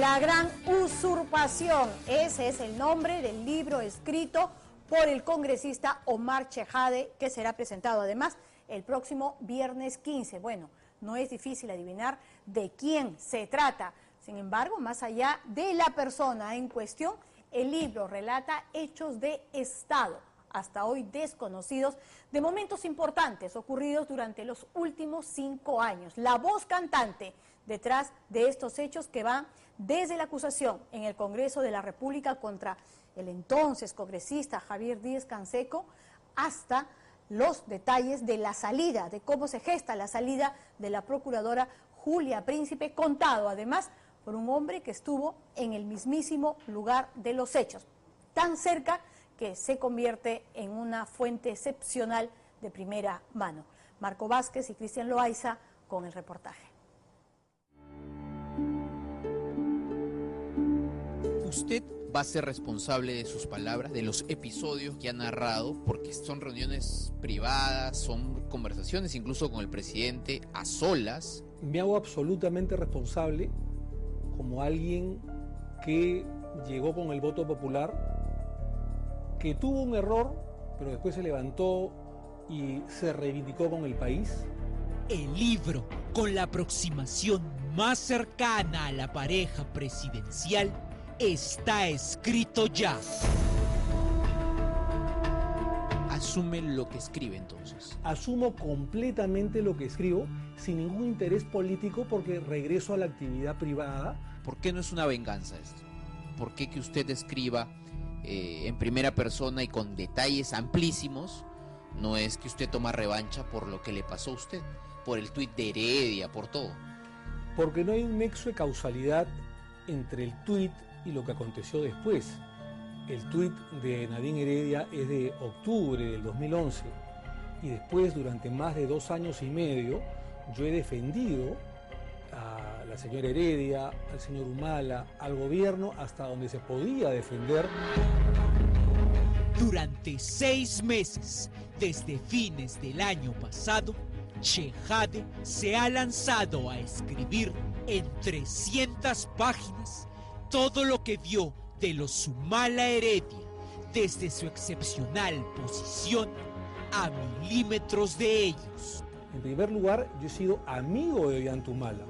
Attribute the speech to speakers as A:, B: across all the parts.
A: La gran usurpación, ese es el nombre del libro escrito por el congresista Omar Chejade, que será presentado además el próximo viernes 15. Bueno, no es difícil adivinar de quién se trata. Sin embargo, más allá de la persona en cuestión, el libro relata hechos de Estado, hasta hoy desconocidos, de momentos importantes ocurridos durante los últimos 5 años. La voz cantante detrás de estos hechos que van desde la acusación en el Congreso de la República contra el entonces congresista Javier Díez-Canseco hasta los detalles de la salida, de cómo se gesta la salida de la procuradora Julia Príncipe, contado además por un hombre que estuvo en el mismísimo lugar de los hechos, tan cerca que se convierte en una fuente excepcional de primera mano. Marco Vázquez y Cristian Loaiza con el reportaje.
B: Usted va a ser responsable de sus palabras, de los episodios que ha narrado, porque son reuniones privadas, son conversaciones incluso con el presidente a solas.
C: Me hago absolutamente responsable como alguien que llegó con el voto popular, que tuvo un error, pero después se levantó y se reivindicó con el país.
D: El libro con la aproximación más cercana a la pareja presidencial está escrito ya.
B: Asume lo que escribe entonces.
C: Asumo completamente lo que escribo sin ningún interés político porque regreso a la actividad privada.
B: ¿Por qué no es una venganza esto? ¿Por qué que usted escriba en primera persona y con detalles amplísimos? No es que usted toma revancha por lo que le pasó a usted, por el tuit de Heredia, por todo.
C: Porque no hay un nexo de causalidad entre el tuit y lo que aconteció después. El tuit de Nadine Heredia es de octubre del 2011 y después, durante más de 2 años y medio, yo he defendido a la señora Heredia, al señor Humala, al gobierno, hasta donde se podía defender.
D: Durante 6 meses, desde fines del año pasado, Chejade se ha lanzado a escribir en 300 páginas todo lo que vio de los Humala Heredia, desde su excepcional posición a milímetros de ellos.
C: En primer lugar, yo he sido amigo de Ollanta Humala.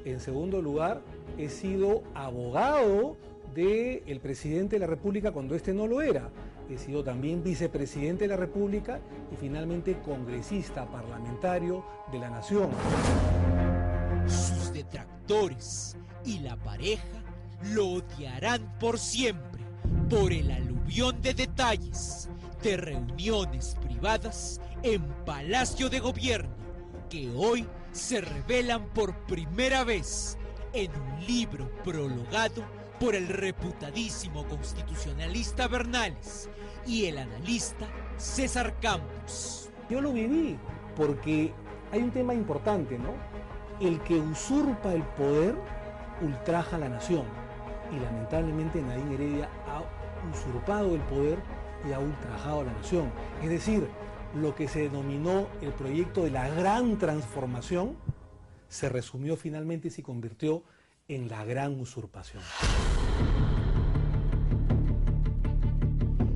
C: En segundo lugar, he sido abogado del presidente de la República cuando este no lo era. He sido también vicepresidente de la República y finalmente congresista parlamentario de la Nación.
D: Sus detractores y la pareja lo odiarán por siempre por el aluvión de detalles de reuniones privadas en Palacio de Gobierno que hoy se revelan por primera vez en un libro prologado por el reputadísimo constitucionalista Bernales y el analista César Campos.
C: Yo lo viví porque hay un tema importante, ¿no? El que usurpa el poder ultraja a la nación. Y lamentablemente Nadine Heredia ha usurpado el poder y ha ultrajado a la nación. Es decir, lo que se denominó el proyecto de la gran transformación se resumió finalmente y se convirtió en la gran usurpación.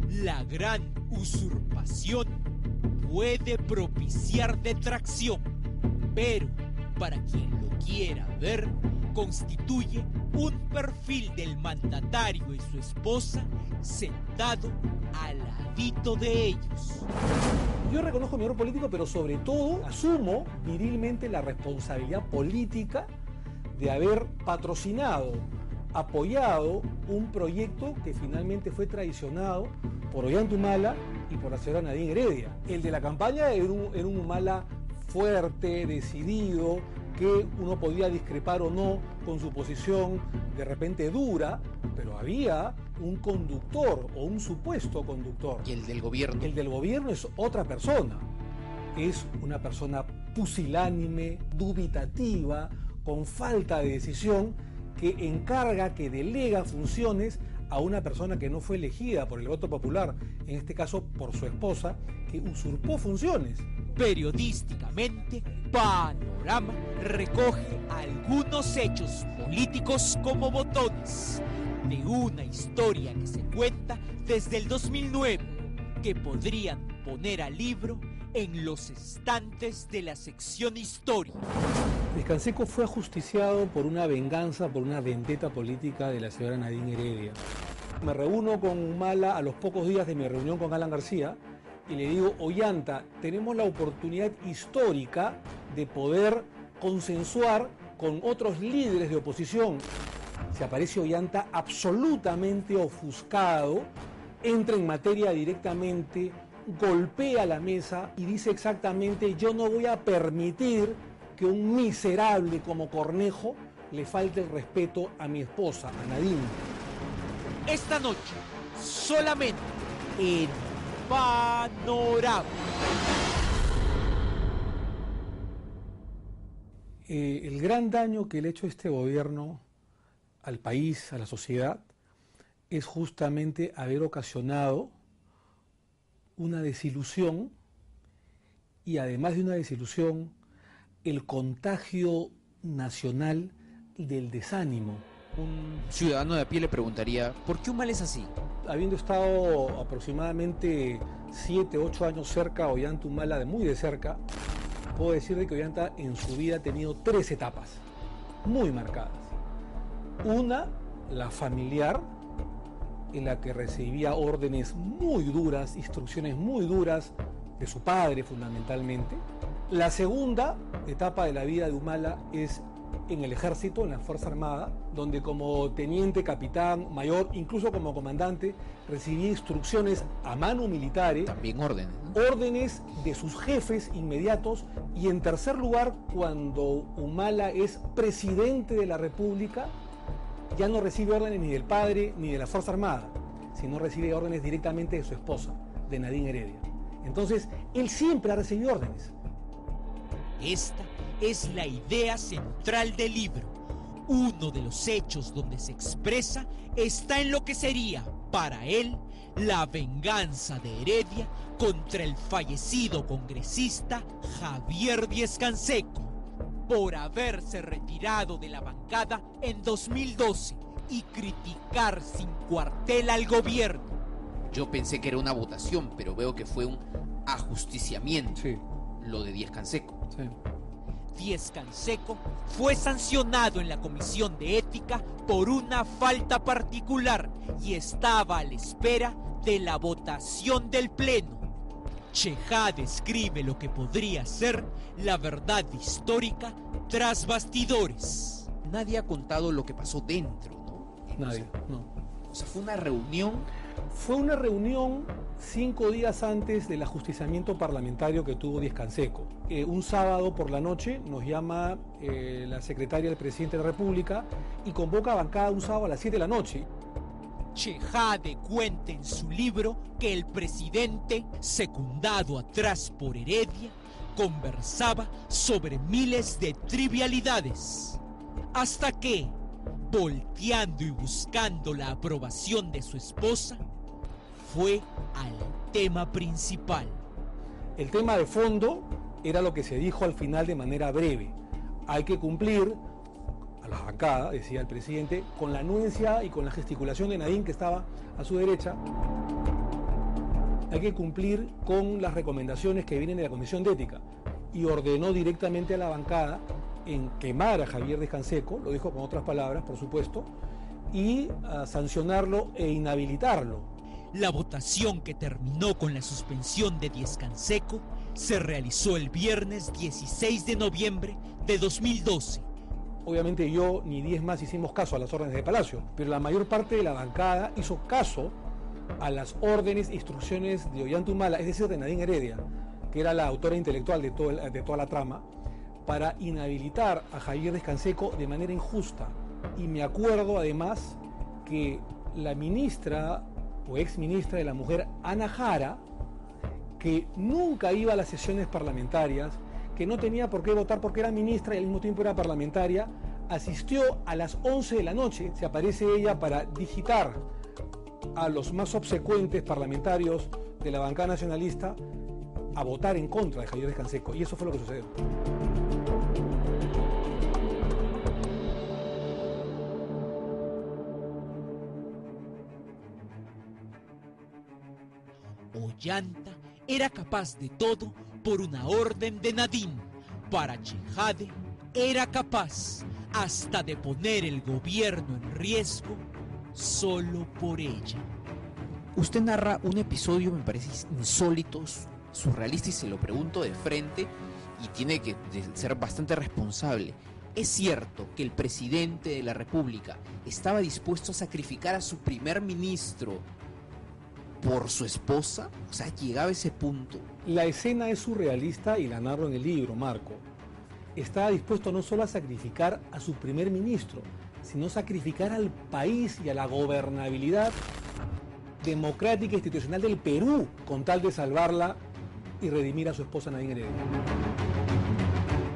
D: La gran usurpación puede propiciar detracción, pero para quien lo quiera ver, constituye un perfil del mandatario y su esposa sentado al ladito de ellos.
C: Yo reconozco mi error político, pero sobre todo asumo virilmente la responsabilidad política de haber patrocinado, apoyado un proyecto que finalmente fue traicionado por Ollanta Humala y por la señora Nadine Heredia. El de la campaña era un Humala fuerte, decidido, que uno podía discrepar o no con su posición de repente dura, pero había un conductor o un supuesto conductor.
B: ¿Y el del gobierno?
C: El del gobierno es otra persona. Es una persona pusilánime, dubitativa, con falta de decisión, que encarga, que delega funciones a una persona que no fue elegida por el voto popular, en este caso por su esposa, que usurpó funciones.
D: Periodísticamente, Panorama recoge algunos hechos políticos como botones de una historia que se cuenta desde el 2009, que podrían poner al libro en los estantes de la sección Historia.
C: Díaz Canseco fue ajusticiado por una venganza, por una vendetta política de la señora Nadine Heredia. Me reúno con Humala a los pocos días de mi reunión con Alan García y le digo: Ollanta, tenemos la oportunidad histórica de poder consensuar con otros líderes de oposición. Se aparece Ollanta absolutamente ofuscado, entra en materia directamente, golpea la mesa y dice exactamente: yo no voy a permitir que un miserable como Cornejo le falte el respeto a mi esposa, a Nadine.
D: Esta noche, solamente en Panorama.
C: El gran daño que le ha hecho este gobierno al país, a la sociedad, es justamente haber ocasionado una desilusión y, además de una desilusión, el contagio nacional del desánimo.
B: Un ciudadano de a pie le preguntaría, ¿por qué Humala es así?
C: Habiendo estado aproximadamente 7, 8 años cerca a Ollanta Humala, de muy de cerca, puedo decir que Ollanta en su vida ha tenido 3 etapas muy marcadas. Una, la familiar, en la que recibía órdenes muy duras, instrucciones muy duras de su padre fundamentalmente. La segunda etapa de la vida de Humala es en el ejército, en la Fuerza Armada, donde como teniente, capitán, mayor, incluso como comandante, recibía instrucciones a mano militares.
B: También órdenes, ¿no?
C: Órdenes de sus jefes inmediatos. Y en tercer lugar, cuando Humala es presidente de la República, ya no recibe órdenes ni del padre ni de la Fuerza Armada, sino recibe órdenes directamente de su esposa, de Nadine Heredia. Entonces, él siempre ha recibido órdenes.
D: Esta es la idea central del libro. Uno de los hechos donde se expresa está en lo que sería, para él, la venganza de Heredia contra el fallecido congresista Javier Díaz Canseco, por haberse retirado de la bancada en 2012 y criticar sin cuartel al gobierno.
B: Yo pensé que era una votación, pero veo que fue un ajusticiamiento,
C: Sí.
B: lo de Díaz Canseco.
C: Sí.
D: Díaz Canseco fue sancionado en la Comisión de Ética por una falta particular y estaba a la espera de la votación del Pleno. Chejá describe lo que podría ser la verdad histórica tras bastidores.
B: Nadie ha contado lo que pasó dentro, ¿no?
C: Nadie, no.
B: O sea, fue una reunión.
C: Fue una reunión 5 días antes del ajusticiamiento parlamentario que tuvo Díaz Canseco. Un sábado por la noche nos llama la secretaria del presidente de la República y convoca a bancada un sábado a las 7 de la noche.
D: Chejade cuenta en su libro que el presidente, secundado atrás por Heredia, conversaba sobre miles de trivialidades, hasta que, volteando y buscando la aprobación de su esposa, fue al tema principal.
C: El tema de fondo era lo que se dijo al final de manera breve. Hay que cumplir, a la bancada, decía el presidente, con la anuencia y con la gesticulación de Nadine, que estaba a su derecha. Hay que cumplir con las recomendaciones que vienen de la Comisión de Ética. Y ordenó directamente a la bancada en quemar a Javier Díaz Canseco, lo dijo con otras palabras, por supuesto, y a sancionarlo e inhabilitarlo.
D: La votación, que terminó con la suspensión de Díaz Canseco, se realizó el viernes 16 de noviembre de 2012.
C: Obviamente yo ni 10 más hicimos caso a las órdenes de Palacio, pero la mayor parte de la bancada hizo caso a las órdenes e instrucciones de Ollanta Humala, es decir, de Nadine Heredia, que era la autora intelectual de toda la trama, para inhabilitar a Javier Díaz Canseco de manera injusta. Y me acuerdo además que la ministra o exministra de la Mujer, Ana Jara, que nunca iba a las sesiones parlamentarias, que no tenía por qué votar porque era ministra y al mismo tiempo era parlamentaria, asistió a las 11 de la noche, se aparece ella para digitar a los más obsecuentes parlamentarios de la bancada nacionalista, a votar en contra de Javier Canseco, y eso fue lo que sucedió.
D: Ollanta era capaz de todo por una orden de Nadine. Parachejade era capaz hasta de poner el gobierno en riesgo solo por ella.
B: Usted narra un episodio, me parece insólito, surrealista, y se lo pregunto de frente, y tiene que ser bastante responsable. ¿Es cierto que el presidente de la República estaba dispuesto a sacrificar a su primer ministro por su esposa? O sea, llegaba a ese punto.
C: La escena es surrealista y la narro en el libro, Marco. Estaba dispuesto no solo a sacrificar a su primer ministro, sino sacrificar al país y a la gobernabilidad democrática e institucional del Perú con tal de salvarla y redimir a su esposa Nadine Heredia.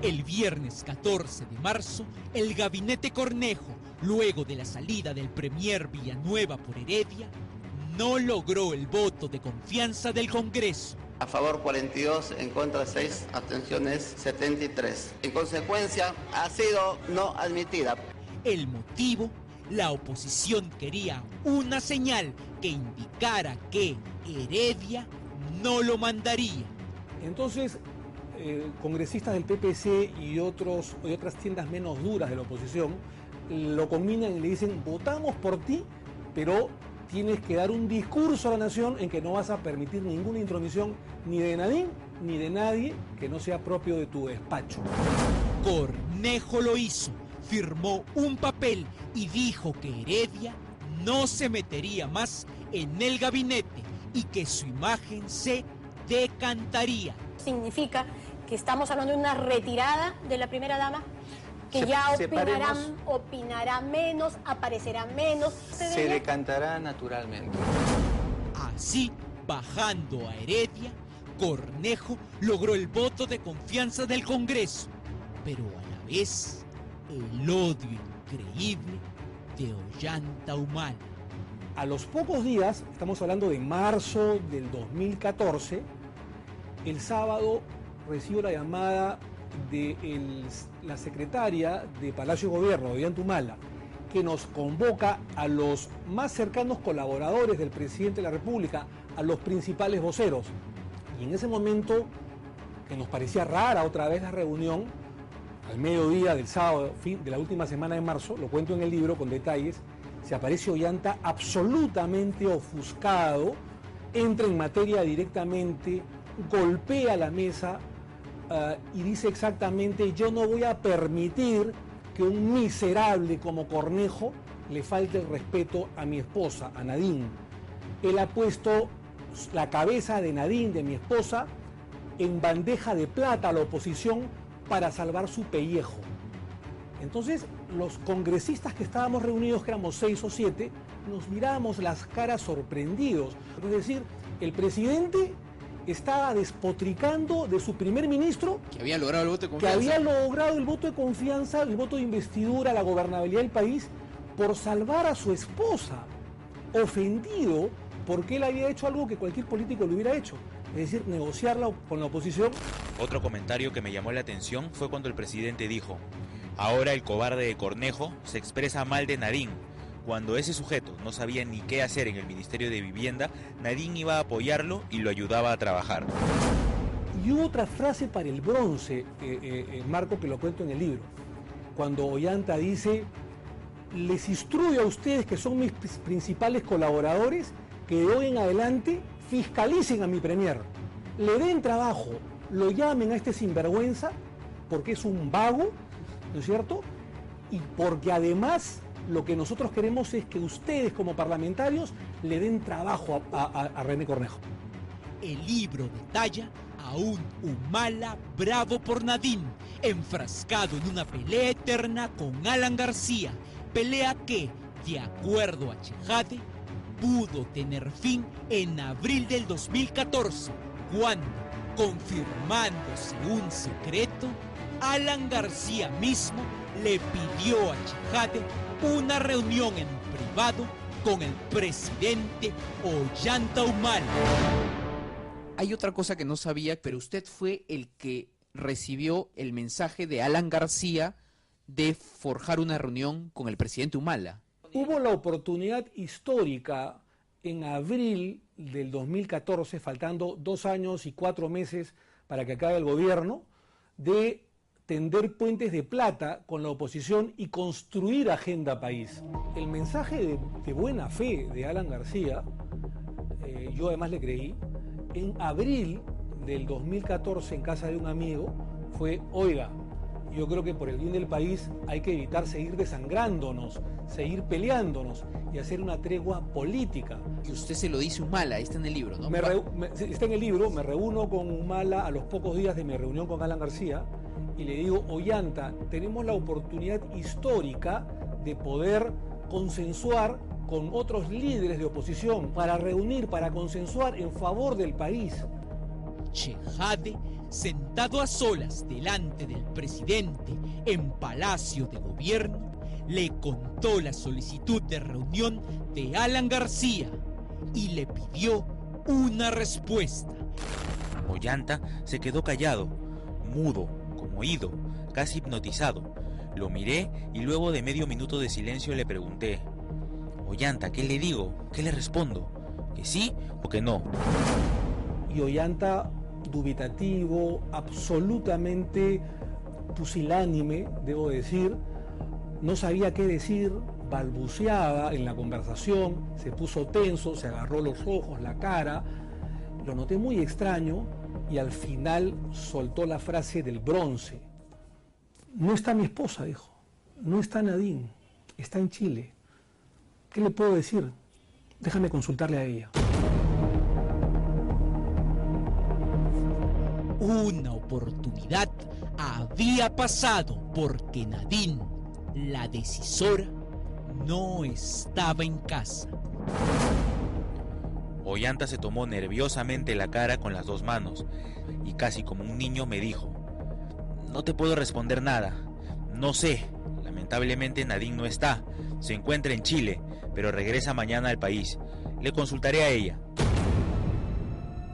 D: El viernes 14 de marzo, el gabinete Cornejo, luego de la salida del premier Villanueva por Heredia, no logró el voto de confianza del Congreso.
E: A favor 42, en contra 6, abstenciones 73. En consecuencia, ha sido no admitida.
D: El motivo, la oposición quería una señal que indicara que Heredia no lo mandaría.
C: Entonces, congresistas del PPC y otras tiendas menos duras de la oposición lo combinan y le dicen: votamos por ti, pero tienes que dar un discurso a la nación en que no vas a permitir ninguna intromisión ni de Nadine ni de nadie que no sea propio de tu despacho.
D: Cornejo lo hizo, firmó un papel y dijo que Heredia no se metería más en el gabinete y que su imagen se decantaría.
A: ¿Significa que estamos hablando de una retirada de la primera dama? Que ya opinará menos, aparecerá menos.
F: Se decantará naturalmente.
D: Así, bajando a Heredia, Cornejo logró el voto de confianza del Congreso, pero a la vez el odio increíble de Ollanta Humala.
C: A los pocos días, estamos hablando de marzo del 2014, el sábado recibo la llamada de la secretaria de Palacio de Gobierno, Ollanta Humala, que nos convoca a los más cercanos colaboradores del presidente de la República, a los principales voceros. Y en ese momento, que nos parecía rara otra vez la reunión, al mediodía del sábado, fin de la última semana de marzo, lo cuento en el libro con detalles, se aparece Ollanta absolutamente ofuscado, entra en materia directamente, golpea la mesa, y dice exactamente: yo no voy a permitir que un miserable como Cornejo le falte el respeto a mi esposa, a Nadine. Él ha puesto la cabeza de Nadine, de mi esposa, en bandeja de plata a la oposición para salvar su pellejo. Entonces, los congresistas que estábamos reunidos, que éramos 6 o 7, nos mirábamos las caras sorprendidos. Es decir, el presidente estaba despotricando de su primer ministro,
B: Que había logrado el voto de confianza.
C: que había logrado el voto de confianza, el voto de investidura, la gobernabilidad del país, por salvar a su esposa, ofendido porque él había hecho algo que cualquier político lo hubiera hecho, es decir, negociarla con la oposición.
G: Otro comentario que me llamó la atención fue cuando el presidente dijo: ahora el cobarde de Cornejo se expresa mal de Nadine. Cuando ese sujeto no sabía ni qué hacer en el Ministerio de Vivienda, Nadine iba a apoyarlo y lo ayudaba a trabajar.
C: Y hubo otra frase para el bronce, Marco, que lo cuento en el libro, cuando Ollanta dice: les instruyo a ustedes, que son mis principales colaboradores, que de hoy en adelante fiscalicen a mi premier, le den trabajo, lo llamen a este sinvergüenza porque es un vago, ¿no es cierto? Y porque además lo que nosotros queremos es que ustedes como parlamentarios le den trabajo a René Cornejo.
D: El libro detalla a un Humala bravo por Nadine, enfrascado en una pelea eterna con Alan García, pelea que, de acuerdo a Chejade, pudo tener fin en abril del 2014, cuando, confirmándose un secreto, Alan García mismo le pidió a Chejade una reunión en privado con el presidente Ollanta Humala.
B: Hay otra cosa que no sabía, pero usted fue el que recibió el mensaje de Alan García de forjar una reunión con el presidente Humala.
C: Hubo la oportunidad histórica en abril del 2014, faltando 2 años y 4 meses para que acabe el gobierno, de tender puentes de plata con la oposición y construir agenda país. El mensaje de buena fe de Alan García, yo además le creí, en abril del 2014 en casa de un amigo fue: oiga, yo creo que por el bien del país hay que evitar seguir desangrándonos, seguir peleándonos y hacer una tregua política.
B: Y usted se lo dice Humala, está en el libro, ¿no?
C: Está en el libro, me reúno con Humala a los pocos días de mi reunión con Alan García y le digo: Ollanta, tenemos la oportunidad histórica de poder consensuar con otros líderes de oposición para reunir, para consensuar en favor del país.
D: Chejade, sentado a solas delante del presidente en Palacio de Gobierno, le contó la solicitud de reunión de Alan García y le pidió una respuesta.
G: Ollanta se quedó callado, mudo, como ido, casi hipnotizado. Lo miré y luego de medio minuto de silencio le pregunté: Ollanta, ¿qué le digo? ¿Qué le respondo? ¿Que sí o que no?
C: Y Ollanta, dubitativo, absolutamente pusilánime, debo decir, no sabía qué decir, balbuceaba en la conversación, se puso tenso, se agarró los ojos, la cara, lo noté muy extraño y al final soltó la frase del bronce. No está mi esposa, dijo, no está Nadine, está en Chile. ¿Qué le puedo decir? Déjame consultarle a ella.
D: Una oportunidad había pasado porque Nadine, la decisora, no estaba en casa.
G: Ollanta se tomó nerviosamente la cara con las 2 manos y casi como un niño me dijo: no te puedo responder nada, no sé, lamentablemente Nadine no está, se encuentra en Chile, pero regresa mañana al país, le consultaré a ella.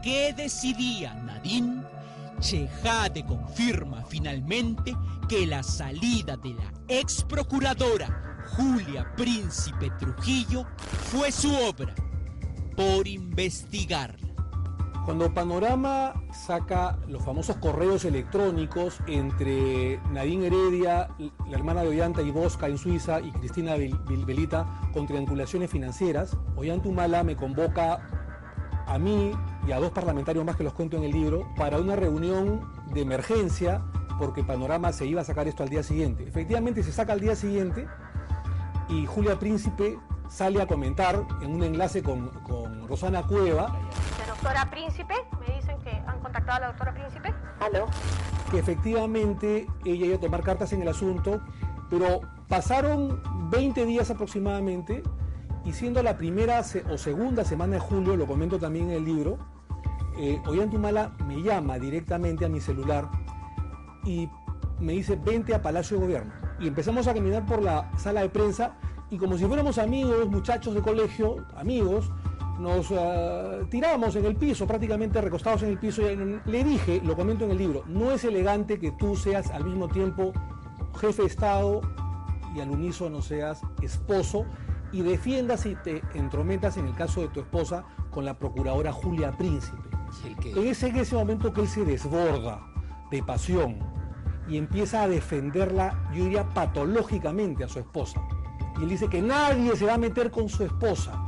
D: ¿Qué decidía Nadine? Chejade confirma finalmente que la salida de la ex procuradora Julia Príncipe Trujillo fue su obra por investigarla.
C: Cuando Panorama saca los famosos correos electrónicos entre Nadine Heredia, la hermana de Ollanta y Bosca en Suiza, y Cristina Bilbelita con triangulaciones financieras, Ollanta Humala me convoca a mí y a 2 parlamentarios más que los cuento en el libro para una reunión de emergencia porque Panorama se iba a sacar esto al día siguiente. Efectivamente se saca al día siguiente y Julia Príncipe sale a comentar en un enlace con Rosana Cueva.
A: La doctora Príncipe, me dicen que han contactado a la doctora Príncipe. ¿Aló?
C: Que efectivamente ella iba a tomar cartas en el asunto, pero pasaron 20 días aproximadamente y siendo la primera o segunda semana de julio, lo comento también en el libro, Ollanta Humala me llama directamente a mi celular y me dice: vente a Palacio de Gobierno. Y empezamos a caminar por la sala de prensa y como si fuéramos amigos, muchachos de colegio, amigos, nos tiramos en el piso, prácticamente recostados en el piso, y le dije, lo comento en el libro: no es elegante que tú seas al mismo tiempo jefe de Estado y al unísono seas esposo y defiendas y te entrometas en el caso de tu esposa con la procuradora Julia Príncipe. Es en ese momento que él se desborda de pasión y empieza a defenderla, yo diría patológicamente, a su esposa. Y él dice que nadie se va a meter con su esposa,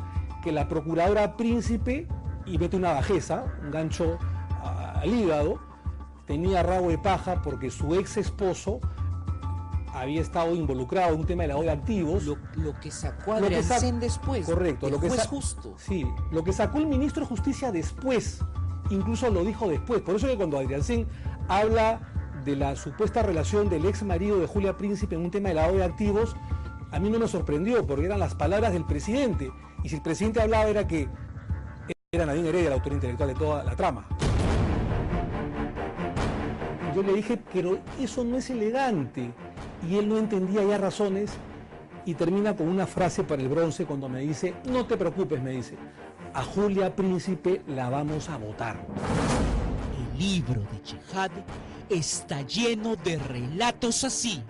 C: que la procuradora Príncipe, y mete una bajeza, un gancho al hígado, tenía rabo de paja porque su ex esposo había estado involucrado en un tema de lavado de activos.
B: Lo que sacó a Adriancén después.
C: Correcto.
B: Lo que es justo.
C: Sí, lo que sacó el ministro de Justicia después, incluso lo dijo después. Por eso que cuando Adriancén habla de la supuesta relación del ex marido de Julia Príncipe en un tema de lavado de activos, a mí no me sorprendió porque eran las palabras del presidente. Y si el presidente hablaba era que era Nadine Heredia la autora intelectual de toda la trama. Yo le dije, pero eso no es elegante. Y él no entendía ya razones y termina con una frase para el bronce cuando me dice: no te preocupes, me dice, a Julia Príncipe la vamos a votar.
D: El libro de Chejade está lleno de relatos así.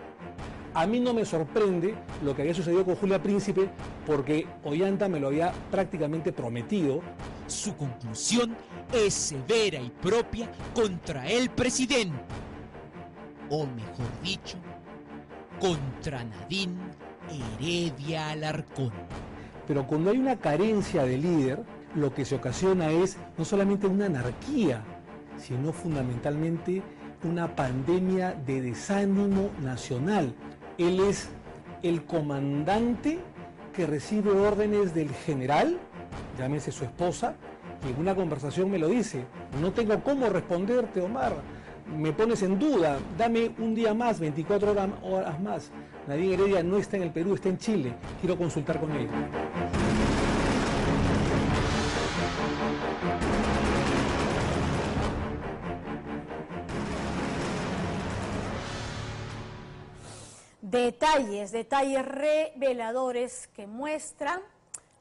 C: A mí no me sorprende lo que había sucedido con Julia Príncipe porque Ollanta me lo había prácticamente prometido.
D: Su conclusión es severa y propia contra el presidente. O mejor dicho, contra Nadine Heredia Alarcón.
C: Pero cuando hay una carencia de líder, lo que se ocasiona es no solamente una anarquía, sino fundamentalmente una pandemia de desánimo nacional. Él es el comandante que recibe órdenes del general, llámese su esposa, y en una conversación me lo dice: no tengo cómo responderte, Omar, me pones en duda, dame un día más, 24 horas más. Nadine Heredia no está en el Perú, está en Chile, quiero consultar con ella.
A: Detalles reveladores que muestran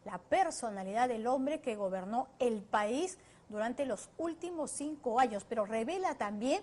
A: la personalidad del hombre que gobernó el país durante los últimos 5 años, pero revela también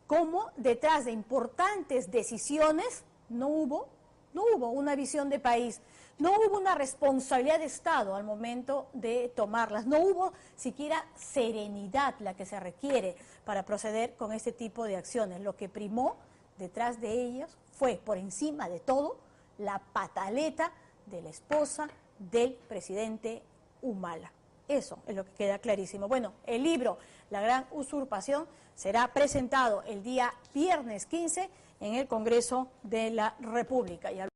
A: cómo detrás de importantes decisiones no hubo una visión de país, no hubo una responsabilidad de Estado al momento de tomarlas, no hubo siquiera serenidad la que se requiere para proceder con este tipo de acciones. Lo que primó detrás de ellas fue, por encima de todo, la pataleta de la esposa del presidente Humala. Eso es lo que queda clarísimo. Bueno, el libro La Gran Usurpación será presentado el día viernes 15 en el Congreso de la República.